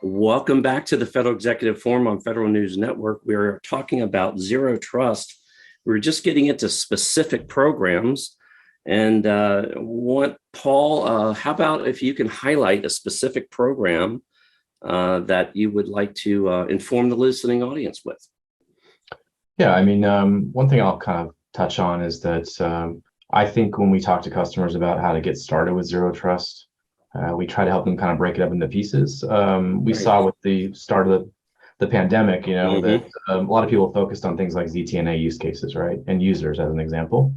Welcome back to the Federal Executive Forum on Federal News Network. We're talking about zero trust. We're just getting into specific programs and want Paul, how about if you can highlight a specific program that you would like to inform the listening audience with? Yeah, I mean, one thing I'll kind of touch on is that I think when we talk to customers about how to get started with zero trust, we try to help them kind of break it up into pieces. We saw with the start of the pandemic, that a lot of people focused on things like ZTNA use cases, right? And users as an example.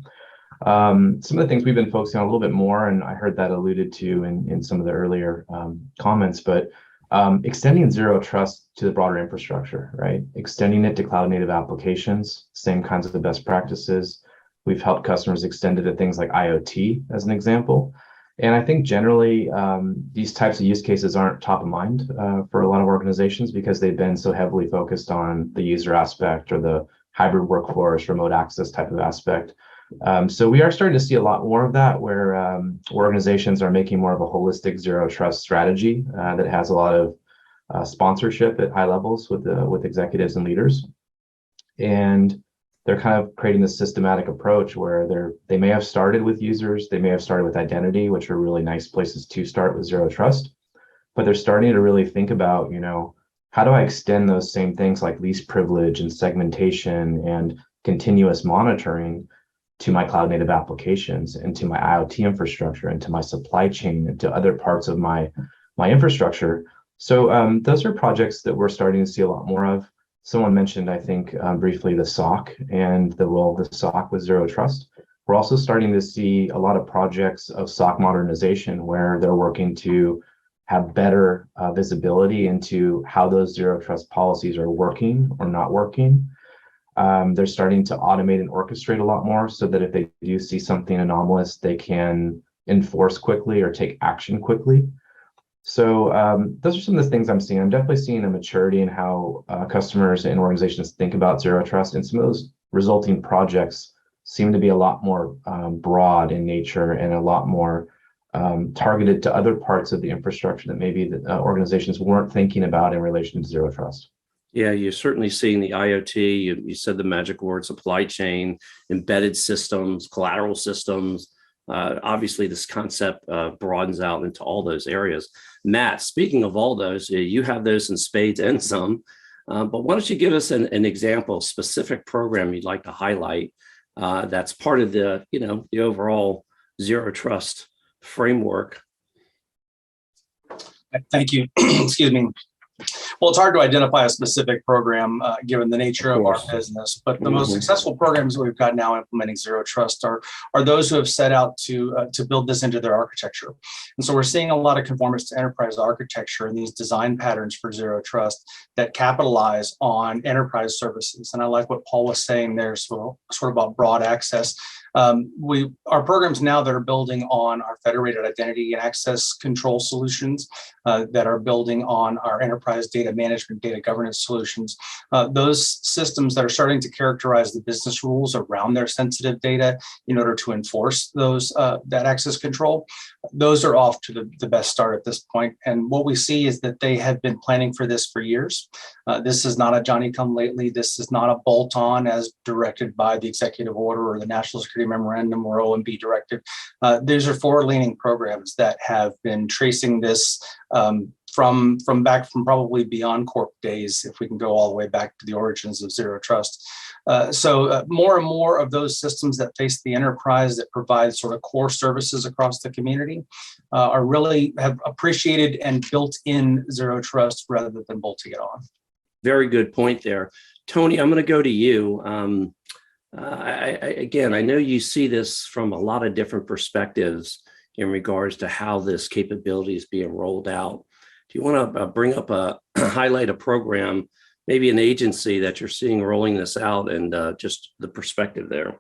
Some of the things we've been focusing on a little bit more, and I heard that alluded to in some of the earlier comments, but extending zero trust to the broader infrastructure, right? Extending it to cloud native applications, same kinds of the best practices. We've helped customers extend it to things like IoT as an example. And I think generally these types of use cases aren't top of mind for a lot of organizations because they've been so heavily focused on the user aspect or the hybrid workforce, remote access type of aspect. So we are starting to see a lot more of that where organizations are making more of a holistic zero trust strategy that has a lot of sponsorship at high levels with executives and leaders. And they're kind of creating this systematic approach where they may have started with users, they may have started with identity, which are really nice places to start with zero trust, but they're starting to really think about, how do I extend those same things like least privilege and segmentation and continuous monitoring to my cloud native applications and to my IoT infrastructure and to my supply chain and to other parts of my infrastructure. So those are projects that we're starting to see a lot more of. Someone mentioned, I think, briefly the SOC and the role of the SOC with zero trust. We're also starting to see a lot of projects of SOC modernization where they're working to have better visibility into how those zero trust policies are working or not working. They're starting to automate and orchestrate a lot more so that if they do see something anomalous, they can enforce quickly or take action quickly. So those are some of the things I'm seeing. I'm definitely seeing a maturity in how customers and organizations think about zero trust, and some of those resulting projects seem to be a lot more broad in nature and a lot more targeted to other parts of the infrastructure that maybe the organizations weren't thinking about in relation to zero trust. Yeah, you're certainly seeing the IoT. You said the magic word, supply chain, embedded systems, collateral systems. Obviously, this concept broadens out into all those areas. Matt, speaking of all those, you have those in spades and some, but why don't you give us an example, specific program you'd like to highlight that's part of the, the overall zero trust framework? Thank you. Excuse me. Well, it's hard to identify a specific program given the nature of our business, but the most successful programs that we've got now implementing zero trust are those who have set out to build this into their architecture. And so we're seeing a lot of conformance to enterprise architecture and these design patterns for zero trust that capitalize on enterprise services. And I like what Paul was saying there, sort of about broad access. Our programs now that are building on our federated identity and access control solutions that are building on our enterprise data management, data governance solutions, those systems that are starting to characterize the business rules around their sensitive data in order to enforce those that access control, those are off to the best start at this point. And what we see is that they have been planning for this for years. This is not a Johnny-come-lately. This is not a bolt-on as directed by the executive order or the National Security Memorandum or OMB directive. These are forward-leaning programs that have been tracing this from probably beyond corp days, if we can go all the way back to the origins of zero trust. So more and more of those systems that face the enterprise that provide sort of core services across the community are really have appreciated and built in zero trust rather than bolting it on. Very good point there. Tony, I'm going to go to you. Again, I know you see this from a lot of different perspectives in regards to how this capability is being rolled out. Do you want to bring up highlight a program, maybe an agency that you're seeing rolling this out and just the perspective there?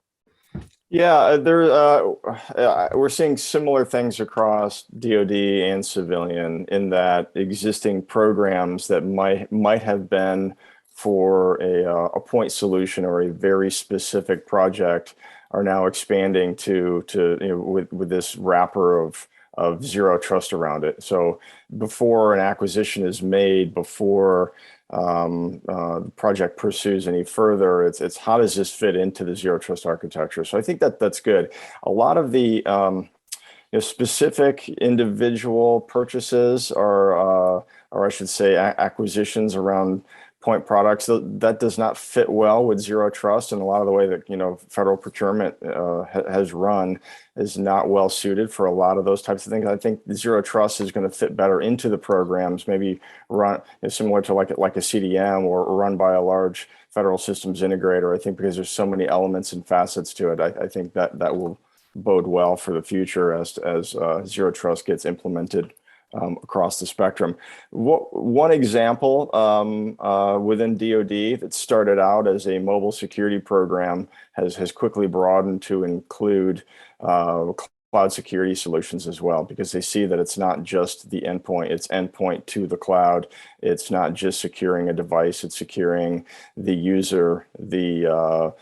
Yeah, we're seeing similar things across DoD and civilian in that existing programs that might have been for a point solution or a very specific project are now expanding to with this wrapper of zero trust around it. So before an acquisition is made, before the project pursues any further, it's how does this fit into the zero trust architecture? So I think that's good. A lot of the specific individual purchases or I should say acquisitions around point products, that does not fit well with zero trust, and a lot of the way that federal procurement has run is not well suited for a lot of those types of things. I think zero trust is going to fit better into the programs, maybe run similar to like a CDM or run by a large federal systems integrator. I think because there's so many elements and facets to it, I think that will bode well for the future as zero trust gets implemented across the spectrum. One example within DoD that started out as a mobile security program has quickly broadened to include cloud security solutions as well, because they see that it's not just the endpoint, it's endpoint to the cloud. It's not just securing a device, it's securing the user, the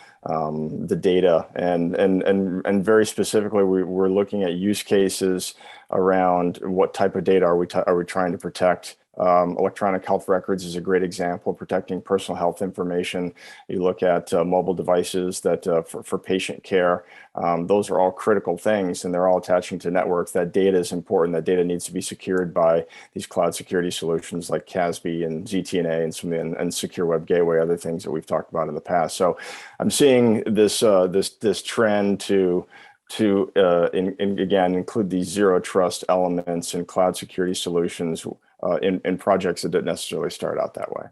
data, and very specifically, we're looking at use cases around what type of data are we trying to protect. Electronic health records is a great example, protecting personal health information. You look at mobile devices that for patient care, those are all critical things, and they're all attaching to networks. That data is important. That data needs to be secured by these cloud security solutions like CASB and ZTNA and some and Secure Web Gateway, other things that we've talked about in the past. So I'm seeing this trend to again include these zero trust elements and cloud security solutions in projects that didn't necessarily start out that way.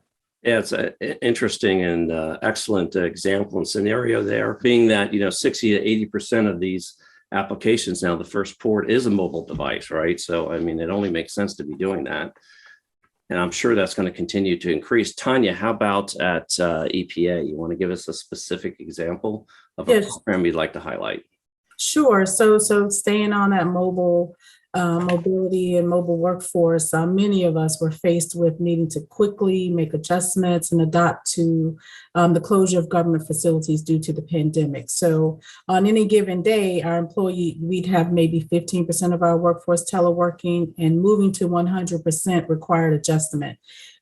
Yeah, it's an interesting and excellent example and scenario there, being that 60 to 80% of these applications now, the first port is a mobile device, right? So I mean, it only makes sense to be doing that, and I'm sure that's going to continue to increase. Tanya, how about at EPA? You want to give us a specific example of a program you'd like to highlight? Sure. So staying on that mobility and mobile workforce, many of us were faced with needing to quickly make adjustments and adapt to the closure of government facilities due to the pandemic. So on any given day, we'd have maybe 15% of our workforce teleworking, and moving to 100% required adjustment.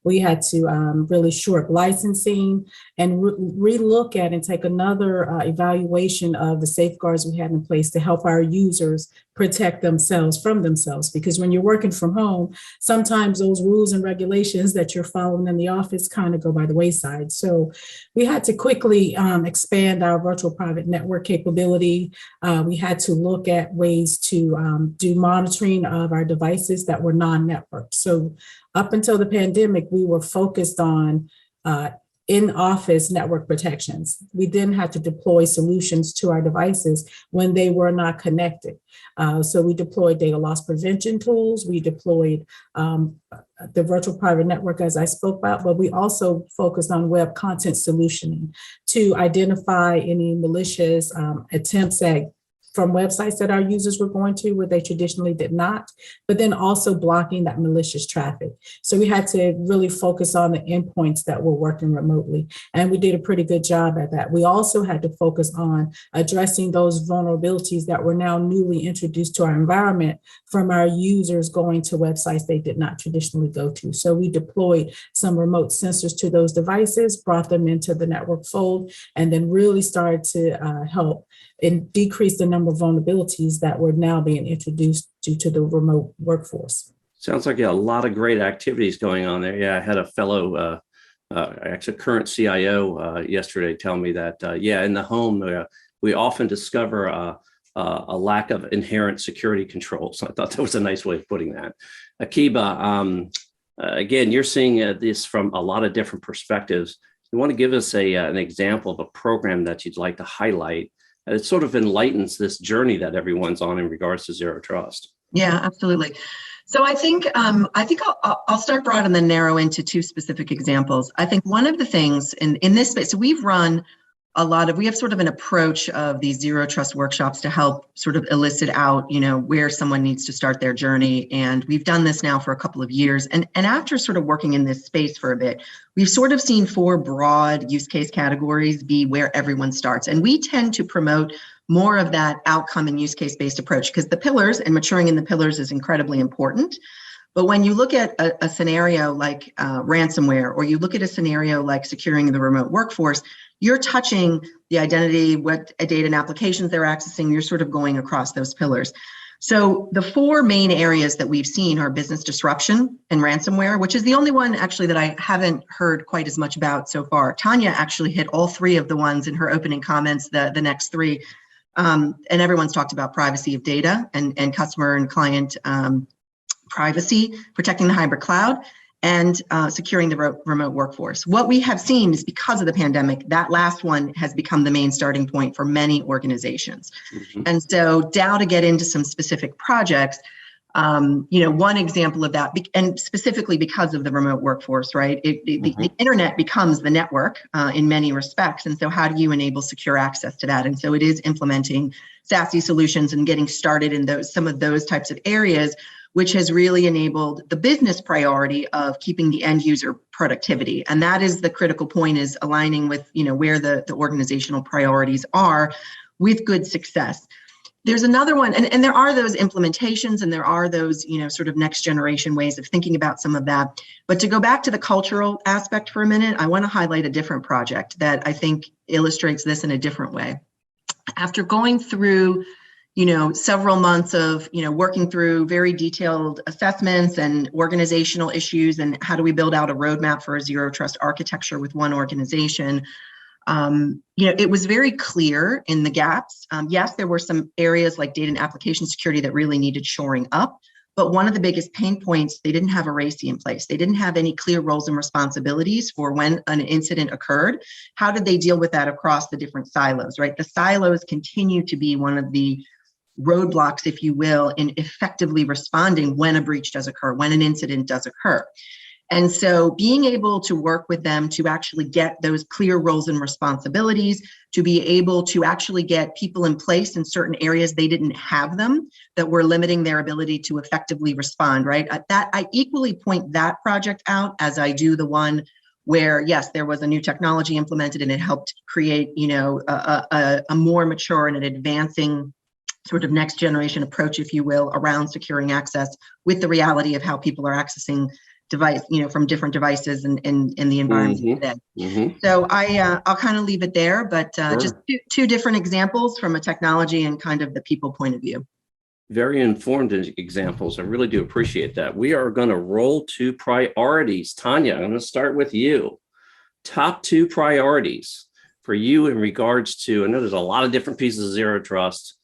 We had to really shore up licensing and relook at and take another evaluation of the safeguards we had in place to help our users protect themselves from themselves. Because when you're working from home, sometimes those rules and regulations that you're following in the office kind of go by the wayside. So we had to quickly expand our virtual private network capability. We had to look at ways to do monitoring of our devices that were non-networked. So up until the pandemic, we were focused on in-office network protections. We then had to deploy solutions to our devices when they were not connected. So we deployed data loss prevention tools. We deployed the virtual private network, as I spoke about, but we also focused on web content solutioning to identify any malicious attempts from websites that our users were going to where they traditionally did not, but then also blocking that malicious traffic. So we had to really focus on the endpoints that were working remotely, and we did a pretty good job at that. We also had to focus on addressing those vulnerabilities that were now newly introduced to our environment from our users going to websites they did not traditionally go to. So we deployed some remote sensors to those devices, brought them into the network fold, and then really started to help and decrease the number of vulnerabilities that were now being introduced due to the remote workforce. Sounds like a lot of great activities going on there. Yeah, I had a fellow, actually current CIO yesterday tell me that, in the home, we often discover a lack of inherent security controls. I thought that was a nice way of putting that. Akiba, again, you're seeing this from a lot of different perspectives. You want to give us an example of a program that you'd like to highlight? It sort of enlightens this journey that everyone's on in regards to zero trust. Yeah, absolutely. So I think I'll start broad and then narrow into two specific examples. I think one of the things in this space, so we have sort of an approach of these zero trust workshops to help sort of elicit out, where someone needs to start their journey. And we've done this now for a couple of years. And after sort of working in this space for a bit, we've sort of seen 4 broad use case categories be where everyone starts. And we tend to promote more of that outcome and use case based approach, because the pillars and maturing in the pillars is incredibly important. But when you look at a scenario like ransomware, or you look at a scenario like securing the remote workforce, you're touching the identity, what data and applications they're accessing, you're sort of going across those pillars. So the four main areas that we've seen are business disruption and ransomware, which is the only one actually that I haven't heard quite as much about so far. Tanya actually hit all three of the ones in her opening comments, the next three. And everyone's talked about privacy of data and customer and client privacy, protecting the hybrid cloud, and securing the remote workforce. What we have seen is because of the pandemic, that last one has become the main starting point for many organizations. Mm-hmm. And so Dow, to get into some specific projects, one example of that, and specifically because of the remote workforce, right? The internet becomes the network in many respects. And so how do you enable secure access to that? And so it is implementing SASE solutions and getting started in some of those types of areas, which has really enabled the business priority of keeping the end user productivity. And that is the critical point, is aligning with, where the organizational priorities are with good success. There's another one, and there are those implementations and there are those, sort of next generation ways of thinking about some of that. But to go back to the cultural aspect for a minute, I want to highlight a different project that I think illustrates this in a different way. After going through several months of, working through very detailed assessments and organizational issues, and how do we build out a roadmap for a zero trust architecture with one organization, it was very clear in the gaps. Yes, there were some areas like data and application security that really needed shoring up. But one of the biggest pain points, they didn't have a RACI in place. They didn't have any clear roles and responsibilities for when an incident occurred. How did they deal with that across the different silos, right? The silos continue to be one of the roadblocks, if you will, in effectively responding when a breach does occur, when an incident does occur. And so being able to work with them to actually get those clear roles and responsibilities, to be able to actually get people in place in certain areas they didn't have them, that were limiting their ability to effectively respond, right? I equally point that project out as I do the one where, yes, there was a new technology implemented and it helped create, a more mature and an advancing sort of next generation approach, if you will, around securing access with the reality of how people are accessing device, from different devices in the environment today. Mm-hmm. So I'll kind of leave it there, but sure. Just two different examples from a technology and kind of the people point of view. Very informed examples. I really do appreciate that. We are going to roll to priorities. Tanya, I'm going to start with you. Top two priorities for you in regards to, I know there's a lot of different pieces of zero trust.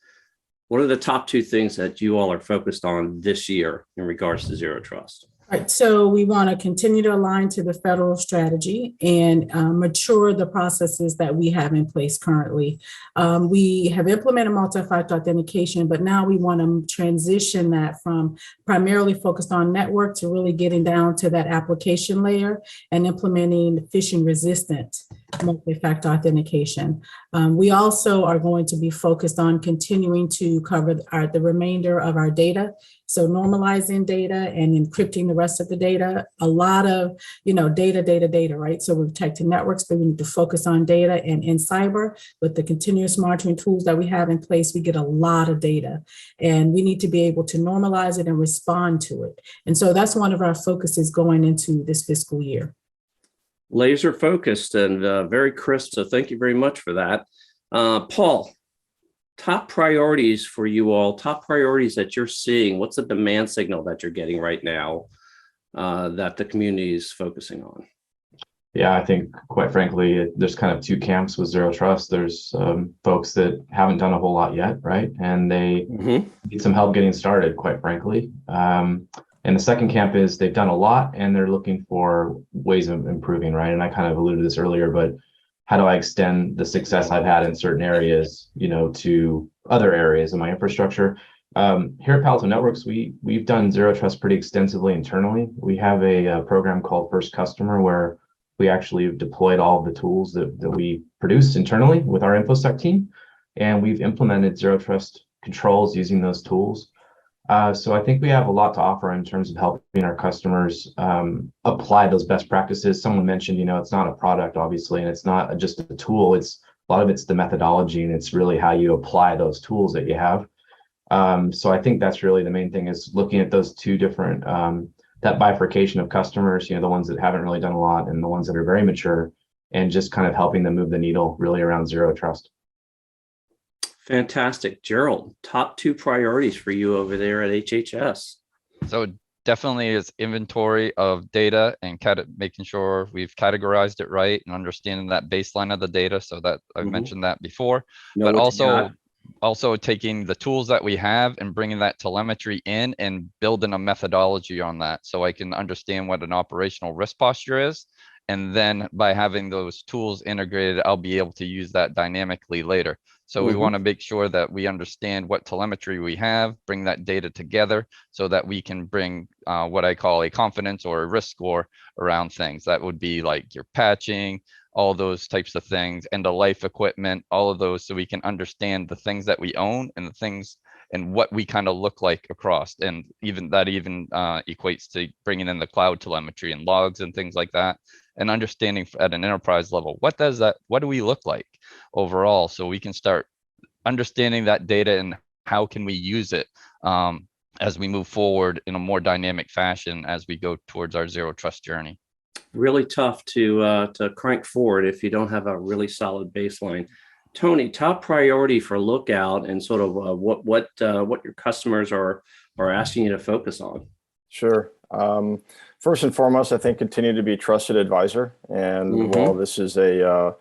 What are the top two things that you all are focused on this year in regards to zero trust? All right, so we want to continue to align to the federal strategy and mature the processes that we have in place currently. We have implemented multi-factor authentication, but now we want to transition that from primarily focused on network to really getting down to that application layer and implementing phishing resistant multi-factor authentication. We also are going to be focused on continuing to cover the remainder of our data. So normalizing data and encrypting the rest of the data, a lot of, data, right? So we're protecting networks, but we need to focus on data. And in cyber, with the continuous monitoring tools that we have in place, we get a lot of data and we need to be able to normalize it and respond to it. And so that's one of our focuses going into this fiscal year. Laser focused and very crisp. So thank you very much for that. Paul, top priorities for you all, top priorities that you're seeing. What's the demand signal that you're getting right now that the community is focusing on? Yeah, I think quite frankly, there's kind of two camps with zero trust. There's folks that haven't done a whole lot yet, right? And they need some help getting started, quite frankly. And the second camp is they've done a lot and they're looking for ways of improving, right? And I kind of alluded to this earlier, but how do I extend the success I've had in certain areas, to other areas of my infrastructure? Here at Palo Alto Networks, we've done zero trust pretty extensively internally. We have a program called First Customer where we actually have deployed all of the tools that we produce internally with our InfoSec team, and we've implemented zero trust controls using those tools. So I think we have a lot to offer in terms of helping our customers apply those best practices. Someone mentioned, it's not a product, obviously, and it's not just a tool. It's A lot of it's the methodology, and it's really how you apply those tools that you have. So I think that's really the main thing, is looking at those two different, that bifurcation of customers, the ones that haven't really done a lot and the ones that are very mature, and just kind of helping them move the needle really around zero trust. Fantastic. Gerald, top 2 priorities for you over there at HHS. So definitely is inventory of data and making sure we've categorized it right and understanding that baseline of the data. So that I've mentioned that before, but also taking the tools that we have and bringing that telemetry in and building a methodology on that, so I can understand what an operational risk posture is. And then by having those tools integrated, I'll be able to use that dynamically later. So we want to make sure that we understand what telemetry we have, bring that data together so that we can bring what I call a confidence or a risk score around things. That would be like your patching, all those types of things, end of life equipment, all of those, so we can understand the things that we own and the things and what we kind of look like across. And even equates to bringing in the cloud telemetry and logs and things like that, and understanding at an enterprise level, what do we look like overall, so we can start understanding that data and how can we use it as we move forward in a more dynamic fashion as we go towards our zero trust journey. Really tough to crank forward if you don't have a really solid baseline. Tony, top priority for Lookout, and sort of what your customers are asking you to focus on. Sure. First and foremost, I think continue to be a trusted advisor. And while this is a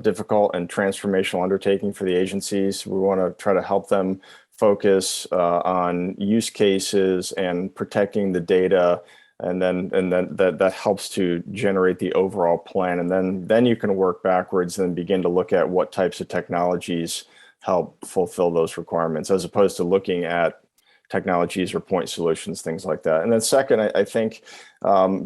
difficult and transformational undertaking for the agencies, we want to try to help them focus on use cases and protecting the data. And then that helps to generate the overall plan. And then you can work backwards and begin to look at what types of technologies help fulfill those requirements, as opposed to looking at technologies or point solutions, things like that. And then second, I think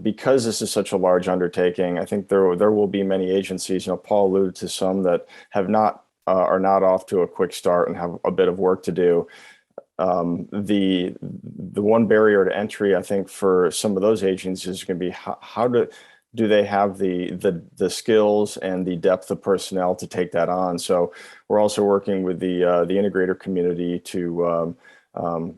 because this is such a large undertaking, I think there will be many agencies, Paul alluded to some that are not off to a quick start and have a bit of work to do. The one barrier to entry, I think, for some of those agencies is going to be how do they have the skills and the depth of personnel to take that on? So we're also working with the integrator community to,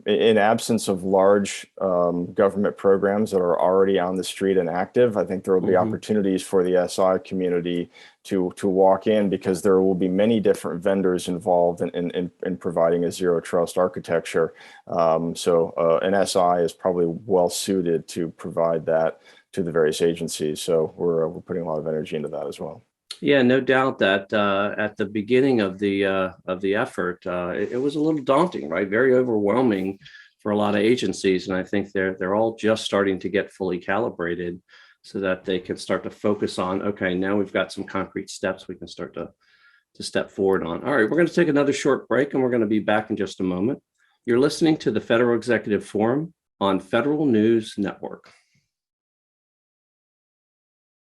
in absence of large government programs that are already on the street and active, I think there will be opportunities for the SI community to walk in, because there will be many different vendors involved in providing a zero trust architecture. So an SI is probably well suited to provide that to the various agencies. So we're putting a lot of energy into that as well. Yeah, no doubt that at the beginning of the effort, it was a little daunting, right? Very overwhelming for a lot of agencies, and I think they're all just starting to get fully calibrated so that they can start to focus on, okay, now we've got some concrete steps we can start to step forward on. All right, we're going to take another short break, and we're going to be back in just a moment. You're listening to the Federal Executive Forum on Federal News Network.